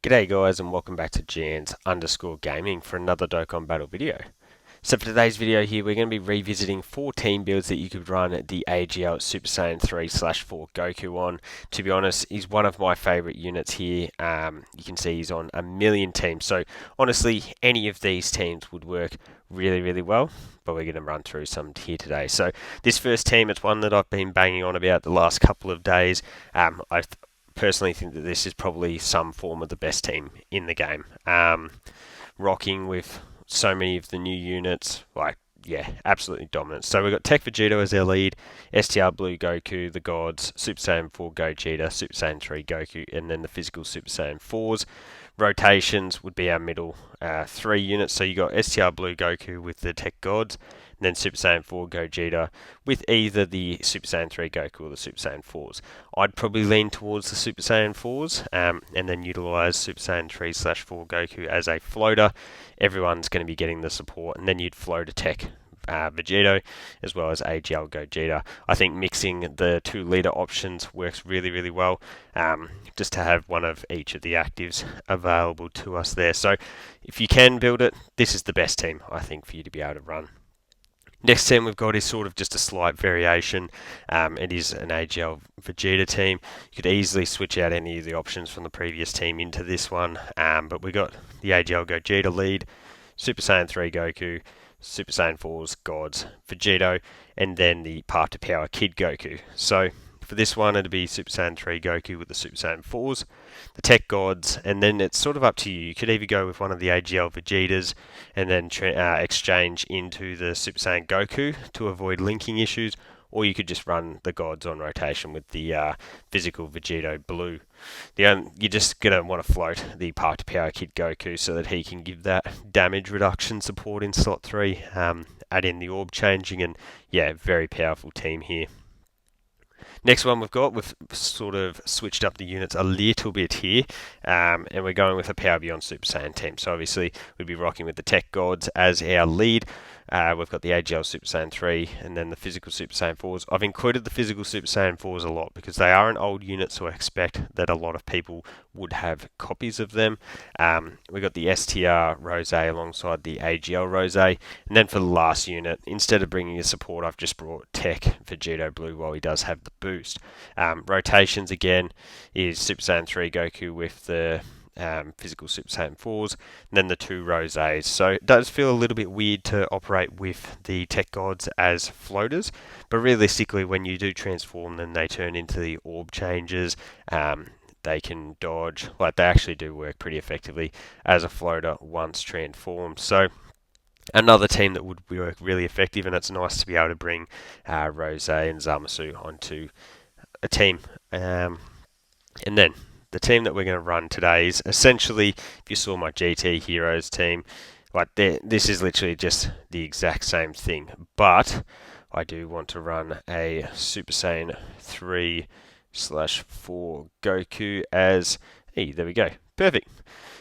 G'day guys and welcome back to Jans_Gaming for another Dokkan Battle video. So for today's video here we're going to be revisiting 4 team builds that you could run the AGL Super Saiyan 3/4 Goku on. To be honest, he's one of my favourite units here. You can see he's on a million teams, so honestly any of these teams would work really well, but we're going to run through some here today. So this first team, it's one that I've been banging on about the last couple of days. I personally think that this is probably some form of the best team in the game. Rocking with so many of the new units, yeah, absolutely dominant. So we've got Tech Vegito as our lead, STR Blue Goku, the Gods, Super Saiyan 4 Gogeta, Super Saiyan 3 Goku, and then the physical Super Saiyan 4s. Rotations would be our middle 3 units. So you got STR Blue Goku with the Tech Gods, and then Super Saiyan 4 Gogeta with either the Super Saiyan 3 Goku or the Super Saiyan 4s. I'd probably lean towards the Super Saiyan 4s and then utilise Super Saiyan 3/4 Goku as a floater. Everyone's going to be getting the support, and then you'd float a Tech Vegito as well as AGL Gogeta. I think mixing the 2 leader options works really well, just to have one of each of the actives available to us there. So if you can build it, this is the best team I think for you to be able to run. Next team we've got is sort of just a slight variation. It is an AGL Vegeta team. You could easily switch out any of the options from the previous team into this one, but we got the AGL Gogeta lead, Super Saiyan 3 Goku, Super Saiyan 4's Gods, Vegito, and then the Path to Power Kid Goku. So for this one, it'd be Super Saiyan 3 Goku with the Super Saiyan 4s, the Tech Gods, and then it's sort of up to you. You could either go with one of the AGL Vegetas and then exchange into the Super Saiyan Goku to avoid linking issues, or you could just run the Gods on rotation with the physical Vegito Blue. You're just going to want to float the Path to Power Kid Goku so that he can give that damage reduction support in slot 3, add in the orb changing, and yeah, very powerful team here. Next one we've sort of switched up the units a little bit here, and we're going with a Power Beyond Super Saiyan team. So obviously we'd be rocking with the Tech Gods as our lead. We've got the AGL Super Saiyan 3 and then the physical Super Saiyan 4s. I've included the physical Super Saiyan 4s a lot because they are an old unit, so I expect that a lot of people would have copies of them. We've got the STR Rose alongside the AGL Rose. And then for the last unit, instead of bringing a support, I've just brought Tech Vegito Blue while he does have the boost. Rotations again is Super Saiyan 3 Goku with the physical Super Saiyan 4s, and then the 2 Rosés. So it does feel a little bit weird to operate with the Tech Gods as floaters, but realistically when you do transform them, they turn into the orb changes. They can dodge, they actually do work pretty effectively as a floater once transformed. So another team that would work really effective, and it's nice to be able to bring Rose and Zamasu onto a team. And then the team that we're going to run today is essentially, if you saw my GT Heroes team, this is literally just the exact same thing, but I do want to run a Super Saiyan 3/4 Goku as, there we go, perfect.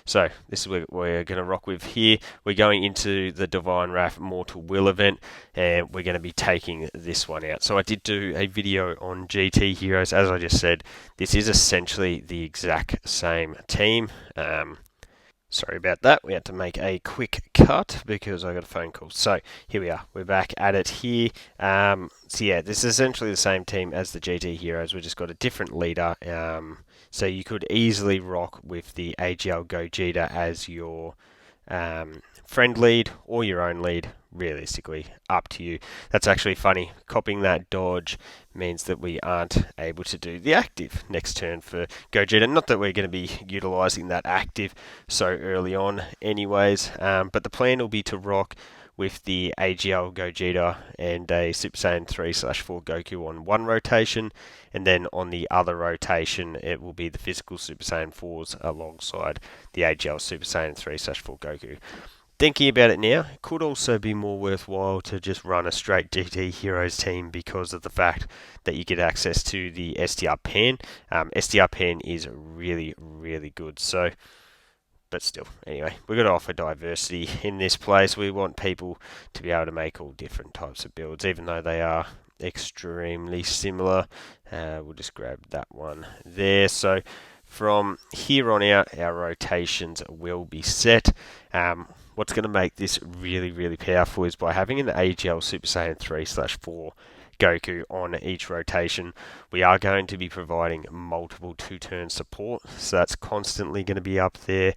So this is what we're going to rock with here. We're going into the Divine Wrath Mortal Will event, and we're going to be taking this one out. So I did do a video on GT Heroes. As I just said, this is essentially the exact same team. Sorry about that. We had to make a quick cut because I got a phone call. So here we are. We're back at it here. So yeah, this is essentially the same team as the GT Heroes. We've just got a different leader. So you could easily rock with the AGL Gogeta as your friend lead or your own lead. Realistically, up to you. That's actually funny. Copying that dodge means that we aren't able to do the active next turn for Gogeta. Not that we're going to be utilising that active so early on anyways, but the plan will be to rock with the AGL Gogeta and a Super Saiyan 3/4 Goku on one rotation, and then on the other rotation it will be the physical Super Saiyan 4s alongside the AGL Super Saiyan 3/4 Goku. Thinking about it now, it could also be more worthwhile to just run a straight GT Heroes team because of the fact that you get access to the STR Pan. STR Pan is really good, so, but still, anyway, we've got to offer diversity in this place. We want people to be able to make all different types of builds, even though they are extremely similar. We'll just grab that one there. So from here on out, our rotations will be set. What's going to make this really, really powerful is by having an AGL Super Saiyan 3/4 Goku on each rotation. We are going to be providing multiple 2-turn support, so that's constantly going to be up there.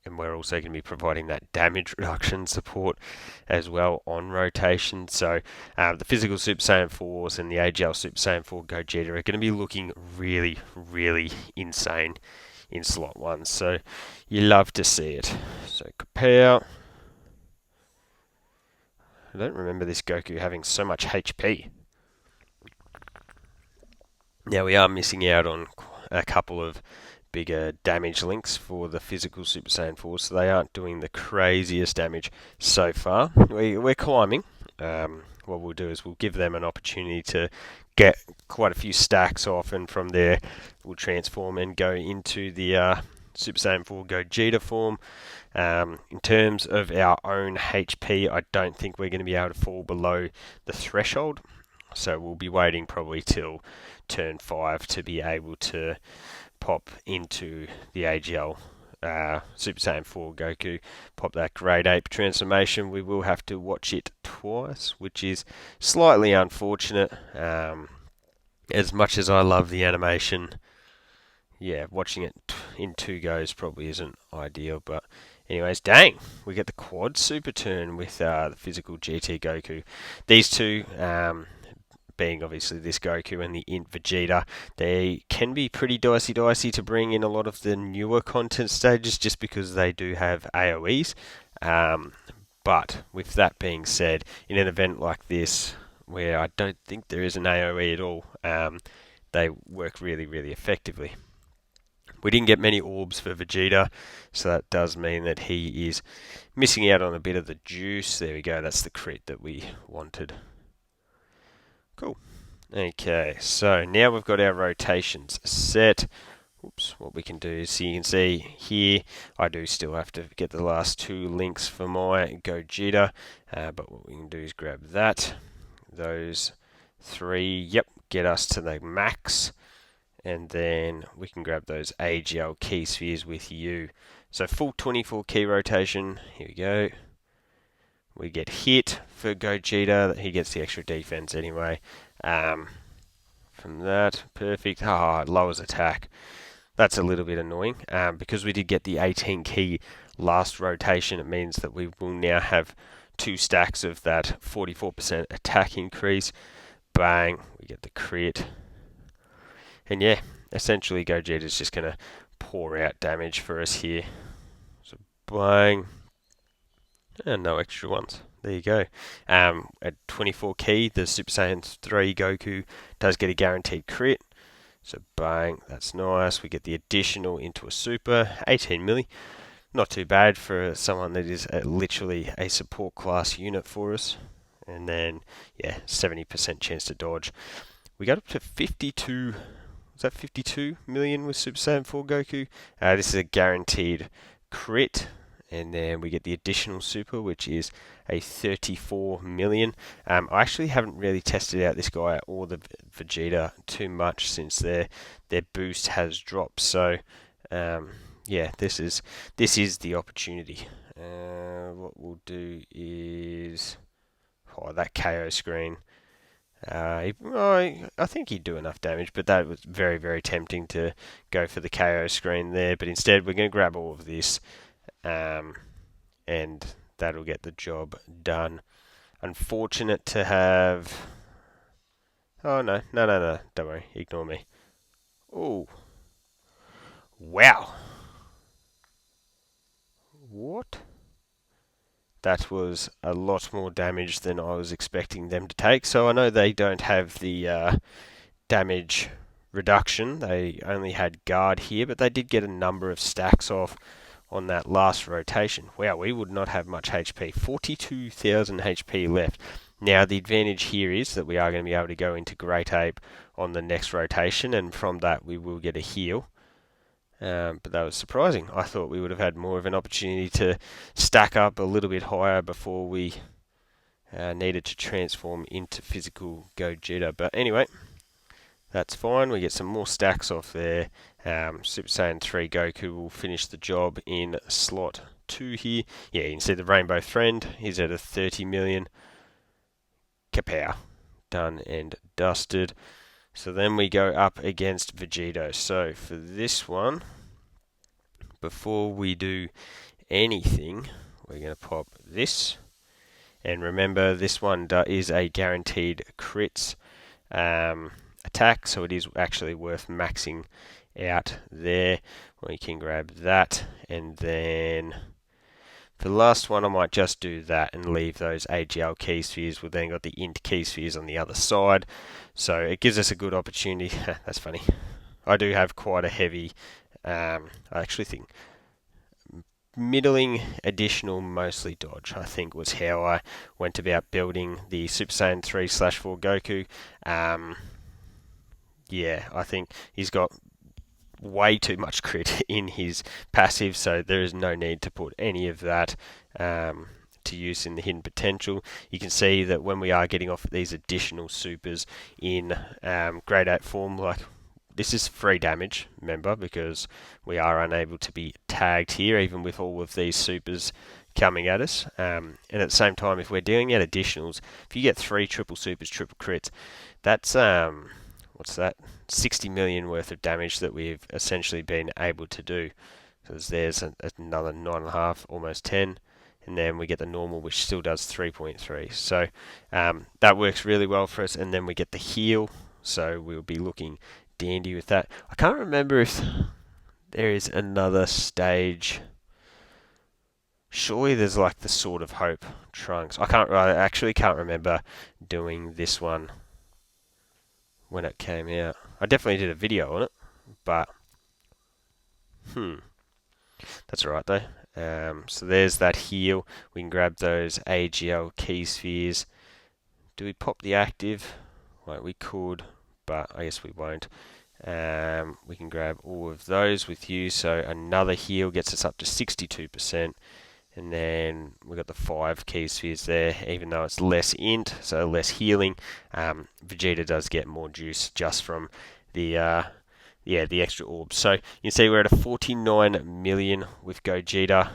And we're also going to be providing that damage reduction support as well on rotation. So the physical Super Saiyan 4s and the AGL Super Saiyan 4 Gogeta are going to be looking really, really insane in slot 1. So you love to see it. So compare. I don't remember this Goku having so much HP. Now we are missing out on a couple of bigger damage links for the physical Super Saiyan 4, so they aren't doing the craziest damage so far. We're climbing. What we'll do is we'll give them an opportunity to get quite a few stacks off, and from there we'll transform and go into the Super Saiyan 4 Gogeta form. In terms of our own HP, I don't think we're going to be able to fall below the threshold, so we'll be waiting probably till turn 5 to be able to pop into the AGL Super Saiyan 4 Goku, pop that Great Ape transformation. We will have to watch it twice, which is slightly unfortunate. As much as I love the animation, yeah, watching it in 2 goes probably isn't ideal, but anyways, dang, we get the quad super turn with the physical GT Goku. These two, being obviously this Goku and the Int Vegeta, they can be pretty dicey to bring in a lot of the newer content stages just because they do have AoEs. But with that being said, in an event like this, where I don't think there is an AoE at all, they work really, really effectively. We didn't get many orbs for Vegeta, so that does mean that he is missing out on a bit of the juice. There we go, that's the crit that we wanted. Cool. Okay, so now we've got our rotations set. Oops, what we can do is, so you can see here, I do still have to get the last 2 links for my Gogeta, but what we can do is grab that. Those 3, yep, get us to the max. And then we can grab those AGL key spheres with you. So full 24 key rotation. Here we go. We get hit for Gogeta. He gets the extra defense anyway. From that, perfect. It lowers attack. That's a little bit annoying. Because we did get the 18 key last rotation, it means that we will now have 2 stacks of that 44% attack increase. Bang, we get the crit. And yeah, essentially Gogeta's just going to pour out damage for us here. So bang. And no extra ones. There you go. At 24 key, the Super Saiyan 3 Goku does get a guaranteed crit. So bang, that's nice. We get the additional into a super, 18 milli. Not too bad for someone that is literally a support class unit for us. And then, yeah, 70% chance to dodge. We got up to 52... Was that 52 million with Super Saiyan 4 Goku? This is a guaranteed crit, and then we get the additional super, which is a 34 million. I actually haven't really tested out this guy or the Vegeta too much since their boost has dropped. So yeah, this is the opportunity. What we'll do is that KO screen. I think he'd do enough damage, but that was very, very tempting to go for the KO screen there. But instead, we're going to grab all of this, and that'll get the job done. Unfortunate to have... Oh, no, don't worry, ignore me. Oh, wow. What? That was a lot more damage than I was expecting them to take. So I know they don't have the damage reduction. They only had guard here, but they did get a number of stacks off on that last rotation. Wow, we would not have much HP. 42,000 HP left. Now the advantage here is that we are going to be able to go into Great Ape on the next rotation, and from that we will get a heal. But that was surprising. I thought we would have had more of an opportunity to stack up a little bit higher before we needed to transform into physical Gogeta. But anyway, That's fine. We get some more stacks off there. Super Saiyan 3 Goku will finish the job in slot 2 here. Yeah, you can see the Rainbow Friend. He's at a 30 million. Kapow. Done and dusted. So then we go up against Vegito. So for this one, before we do anything, we're going to pop this. And remember, this one is a guaranteed crits attack, so it is actually worth maxing out there. We can grab that, and then for the last one I might just do that and leave those AGL key spheres. We've then got the int key spheres on the other side, so it gives us a good opportunity. That's funny. I do have quite a heavy, I actually think middling additional mostly dodge, I think, was how I went about building the Super Saiyan 3/4 Goku. Yeah, I think he's got way too much crit in his passive, so there is no need to put any of that to use in the hidden potential. You can see that when we are getting off these additional supers in grade 8 form, like this is free damage, remember, because we are unable to be tagged here, even with all of these supers coming at us. And at the same time, if we're dealing out additionals, if you get 3 triple supers, triple crits, that's what's that? 60 million worth of damage that we've essentially been able to do. Because there's another 9.5, almost 10. And then we get the normal, which still does 3.3. So that works really well for us. And then we get the heal, so we'll be looking dandy with that. I can't remember if there is another stage. Surely there's like the Sword of Hope Trunks. I actually can't remember doing this one when it came out. I definitely did a video on it, but that's alright though. So there's that heal. We can grab those AGL key spheres. Do we pop the active? Well, we could, but I guess we won't. We can grab all of those with you, so another heal gets us up to 62%, and then we've got the 5 key spheres there, even though it's less int, so less healing. Vegeta does get more juice just from the the extra orbs. So you can see we're at a 49 million with Gogeta.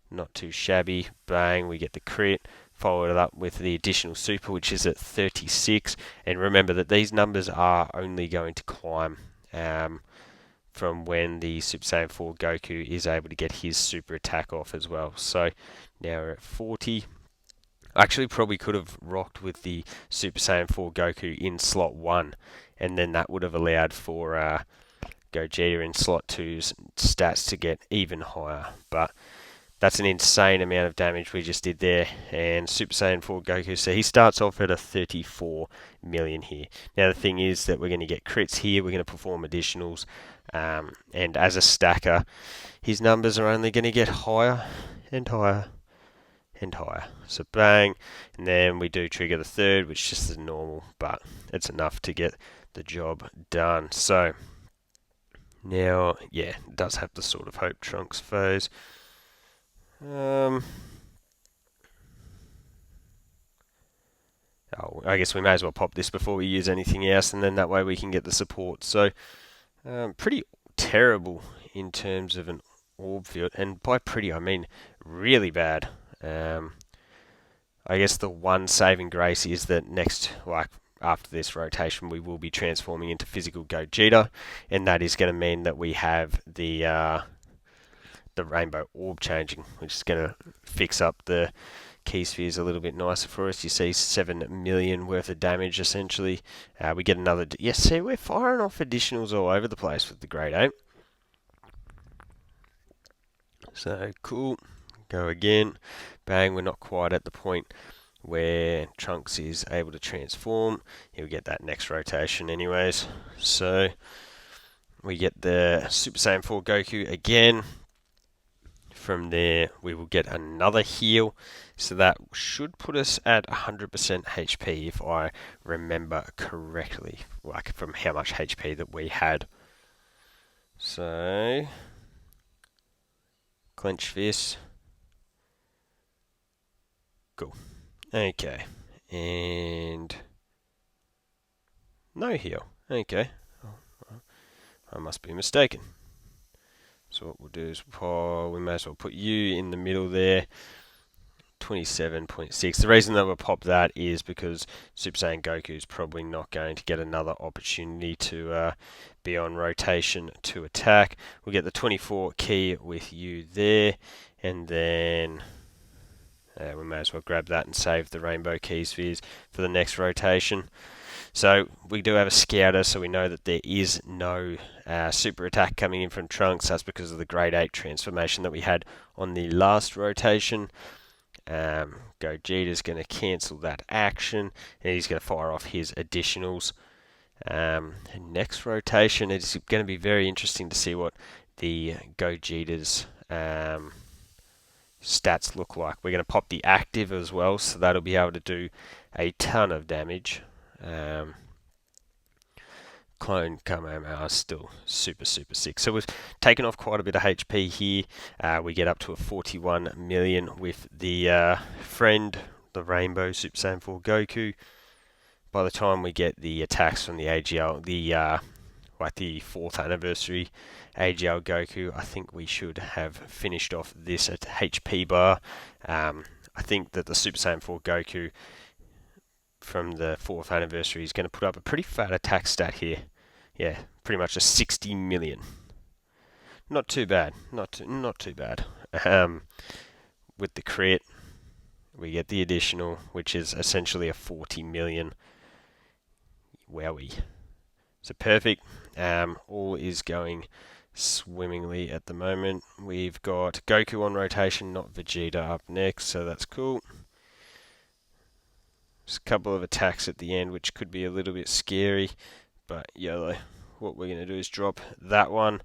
Not too shabby. Bang, we get the crit. Followed it up with the additional super, which is at 36. And remember that these numbers are only going to climb from when the Super Saiyan 4 Goku is able to get his super attack off as well. So now we're at 40. I actually probably could have rocked with the Super Saiyan 4 Goku in slot 1, and then that would have allowed for Gogeta in slot 2's stats to get even higher. But that's an insane amount of damage we just did there. And Super Saiyan 4 Goku, so he starts off at a 34 million here. Now the thing is that we're going to get crits here, we're going to perform additionals, and as a stacker, his numbers are only going to get higher and higher and higher. So bang, and then we do trigger the third, which is just the normal, but it's enough to get the job done. So now, yeah, it does have the Sword of Hope Trunks foes. I guess we may as well pop this before we use anything else, and then that way we can get the support. So pretty terrible in terms of an orb field, and by pretty I mean really bad. I guess the one saving grace is that after this rotation, we will be transforming into physical Gogeta, and that is going to mean that we have the rainbow orb changing, which is going to fix up the key spheres a little bit nicer for us. You see 7 million worth of damage essentially. We get another. Yes, see, we're firing off additionals all over the place with the grade 8. So cool. Go again. Bang, we're not quite at the point where Trunks is able to transform. He'll get that next rotation anyways. So we get the Super Saiyan 4 Goku again. From there, we will get another heal. So that should put us at 100% HP if I remember correctly, like from how much HP that we had. So, clench fist. Cool. Okay. And no heal. Okay, I must be mistaken. So what we'll do is we may as well put you in the middle there. 27.6. The reason that we'll pop that is because Super Saiyan Goku is probably not going to get another opportunity to be on rotation to attack. We'll get the 24 key with you there, and then we may as well grab that and save the rainbow key spheres for the next rotation. So we do have a scouter, so we know that there is no super attack coming in from Trunks. That's because of the grade 8 transformation that we had on the last rotation. Gogeta's going to cancel that action, and he's going to fire off his additionals. Next rotation, it's going to be very interesting to see what the Gogeta's stats look like. We're going to pop the active as well, so that'll be able to do a ton of damage. Clone Kamehameha is still super sick. So we've taken off quite a bit of HP here. We get up to a 41 million with the friend, the Rainbow Super Saiyan 4 Goku. By the time we get the attacks from the AGL, like the 4th anniversary AGL Goku, I think we should have finished off this at HP bar. I think that the Super Saiyan 4 Goku from the 4th anniversary is going to put up a pretty fat attack stat here. Yeah, pretty much a 60 million. Not too bad. Not too bad. With the crit, we get the additional, which is essentially a 40 million. Wowie. So perfect. All is going swimmingly at the moment. We've got Goku on rotation, not Vegeta up next, so that's cool. Just a couple of attacks at the end, which could be a little bit scary. But yellow, what we're going to do is drop that one,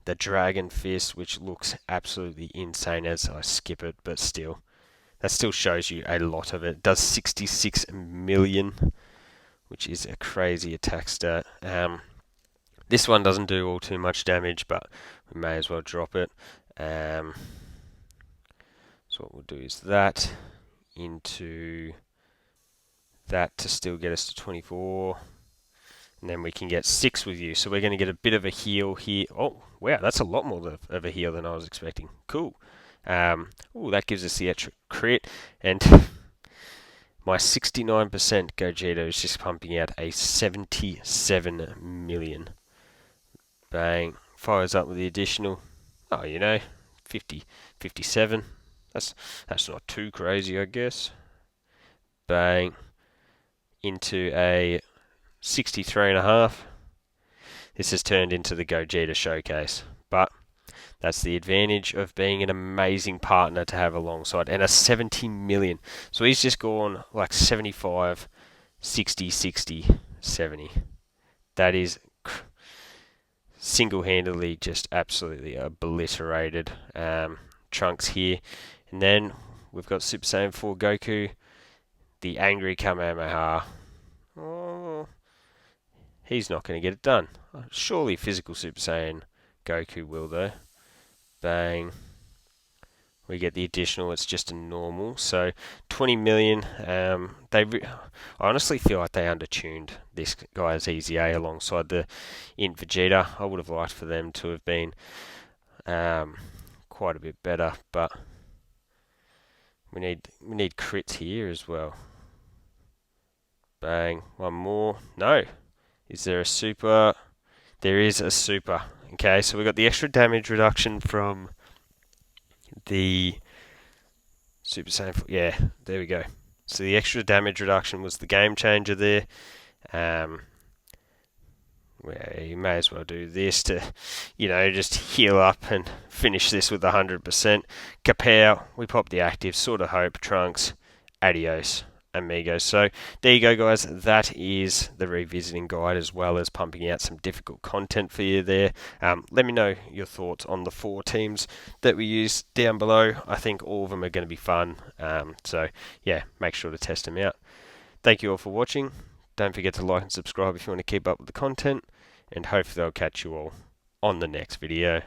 the Dragon Fist, which looks absolutely insane as I skip it, but still, that still shows you a lot of it. It does 66 million, which is a crazy attack stat. This one doesn't do all too much damage, but we may as well drop it. So what we'll do is that into that to still get us to 24. And then we can get 6 with you. So we're going to get a bit of a heal here. Oh, wow, that's a lot more of a heal than I was expecting. Cool. That gives us the extra crit. And my 69% Gogeta is just pumping out a 77 million. Bang. Fires up with the additional. Oh, 50, 57. That's not too crazy, I guess. Bang. Into a 63.5. This has turned into the Gogeta showcase, but that's the advantage of being an amazing partner to have alongside, and a 70 million. So he's just gone like 75, 60, 60, 70. That is single-handedly just absolutely obliterated Trunks here. And then we've got Super Saiyan 4 Goku, the angry Kamehameha. Oh, he's not going to get it done. Surely physical Super Saiyan Goku will, though. Bang. We get the additional, it's just a normal. So 20 million. I honestly feel like they undertuned this guy's Easy A alongside the Int Vegeta. I would have liked for them to have been quite a bit better, but we need crits here as well. Bang. One more. No. Is there a super? There is a super. Okay, so we got the extra damage reduction from the Super Saiyan. Yeah, there we go. So the extra damage reduction was the game changer there. Well, you may as well do this to, just heal up and finish this with 100%. Kapow, we pop the active, sort of hope, Trunks, adios, amigos. So there you go, guys. That is the revisiting guide, as well as pumping out some difficult content for you there. Let me know your thoughts on the 4 teams that we use down below. I think all of them are going to be fun. So yeah, make sure to test them out. Thank you all for watching. Don't forget to like and subscribe if you want to keep up with the content, and hopefully I'll catch you all on the next video.